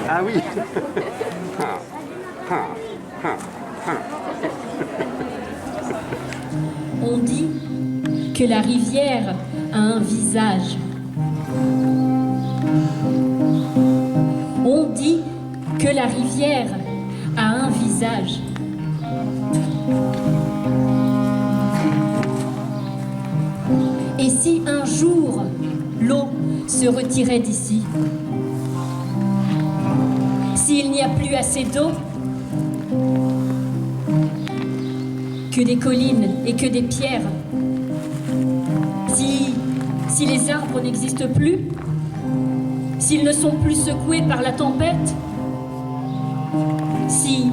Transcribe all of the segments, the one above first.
Ah oui. On dit que la rivière a un visage. On dit que la rivière a un visage. Et si un jour l'eau se retirait d'ici, s'il n'y a plus assez d'eau, que des collines et que des pierres, si les arbres n'existent plus, s'ils ne sont plus secoués par la tempête, si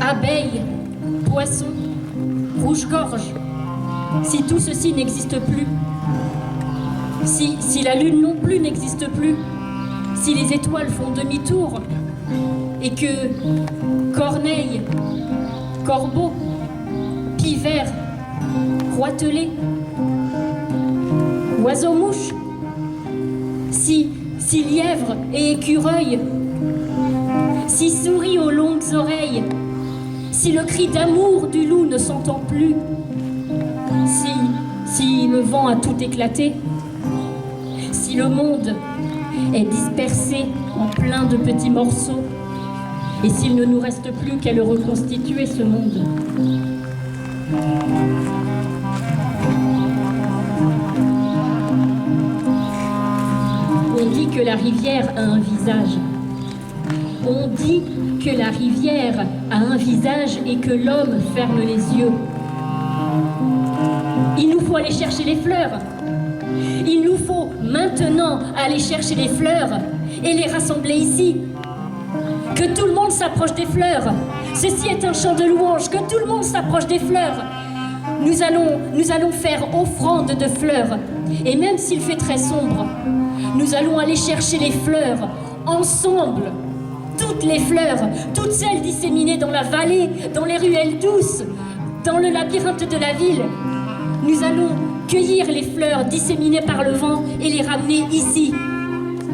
abeilles, poissons, rouge-gorge, si tout ceci n'existe plus, si la lune non plus n'existe plus, si les étoiles font demi-tour, et que corneilles, corbeaux, pivers, roitelets, oiseaux-mouches, si lièvres et écureuils, si souris aux longues oreilles, si le cri d'amour du loup ne s'entend plus, si le vent a tout éclaté, si le monde est dispersé en plein de petits morceaux, et s'il ne nous reste plus qu'à le reconstituer, ce monde. On dit que la rivière a un visage. On dit que la rivière a un visage et que l'homme ferme les yeux. Il nous faut aller chercher les fleurs. Il nous faut maintenant aller chercher les fleurs et les rassembler ici. Que tout le monde s'approche des fleurs. Ceci est un chant de louange. Que tout le monde s'approche des fleurs. Nous allons faire offrande de fleurs. Et même s'il fait très sombre, nous allons aller chercher les fleurs ensemble. Toutes les fleurs, toutes celles disséminées dans la vallée, dans les ruelles douces, dans le labyrinthe de la ville. Nous allons cueillir les fleurs disséminées par le vent et les ramener ici.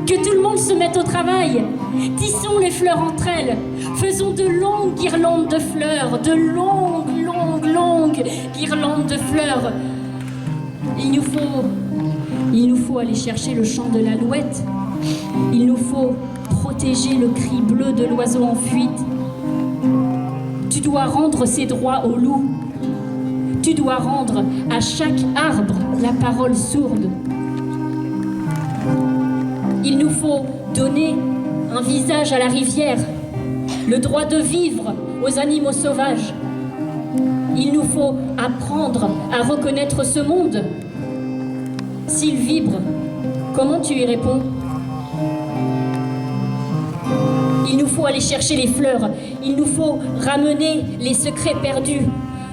Que tout le monde se mette au travail. Tissons les fleurs entre elles. Faisons de longues guirlandes de fleurs, de longues guirlandes de fleurs. Il nous faut aller chercher le chant de l'alouette. Il nous faut protéger le cri bleu de l'oiseau en fuite. Tu dois rendre ses droits au loup. Tu dois rendre à chaque arbre la parole sourde. Il nous faut donner un visage à la rivière, le droit de vivre aux animaux sauvages. Il nous faut apprendre à reconnaître ce monde. S'il vibre, comment tu y réponds? Il nous faut aller chercher les fleurs. Il nous faut ramener les secrets perdus.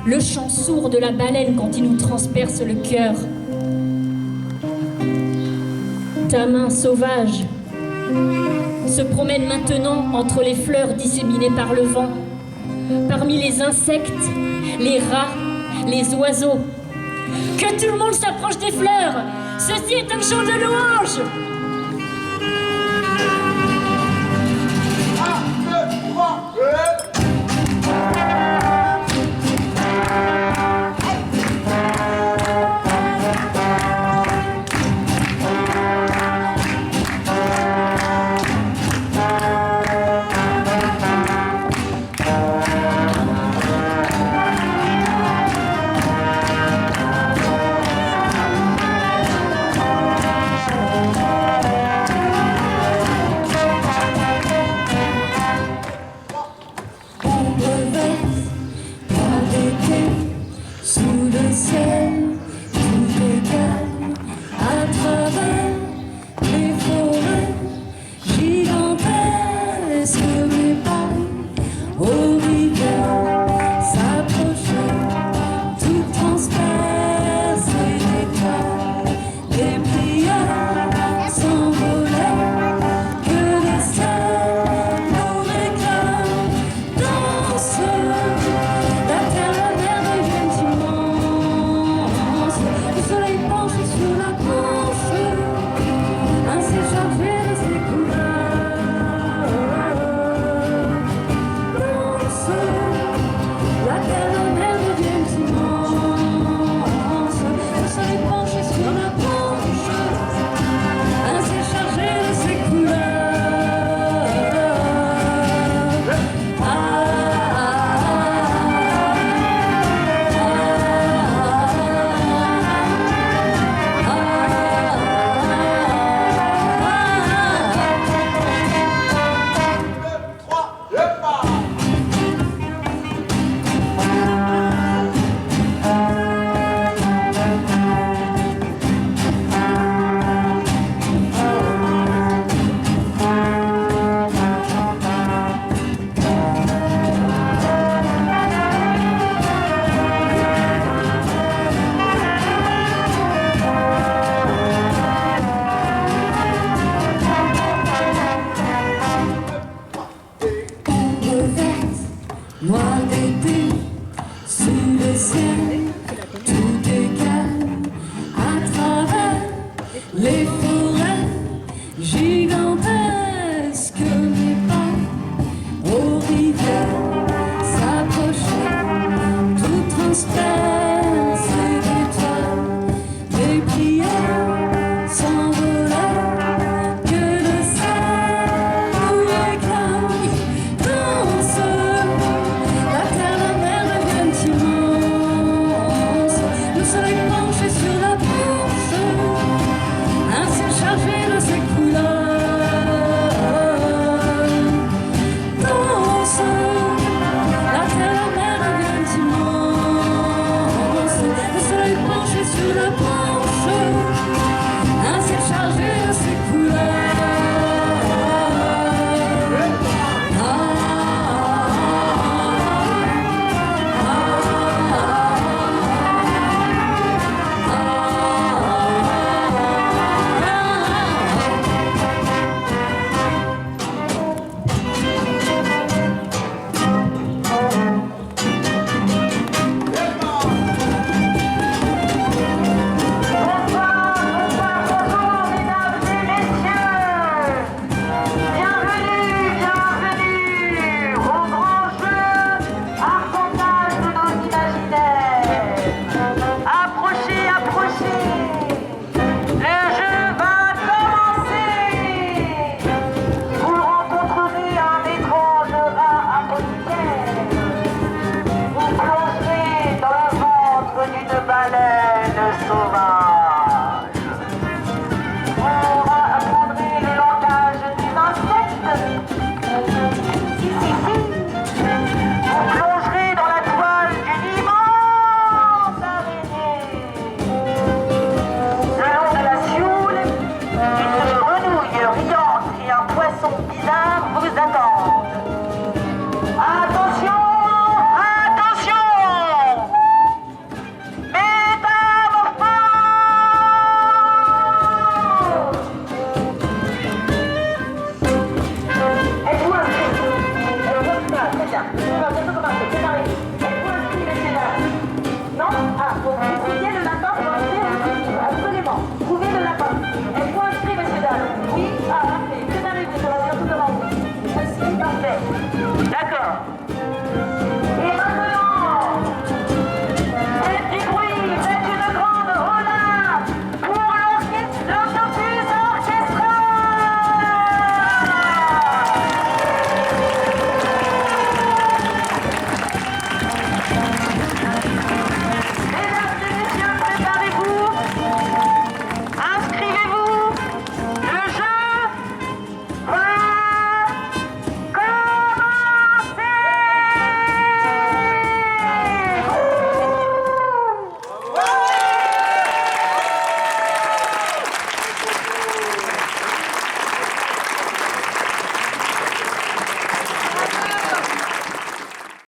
Le chant sourd de la baleine quand il nous transperce le cœur. Ta main sauvage se promène maintenant entre les fleurs disséminées par le vent, parmi les insectes, les rats, les oiseaux. Que tout le monde s'approche des fleurs. Ceci est un chant de louange.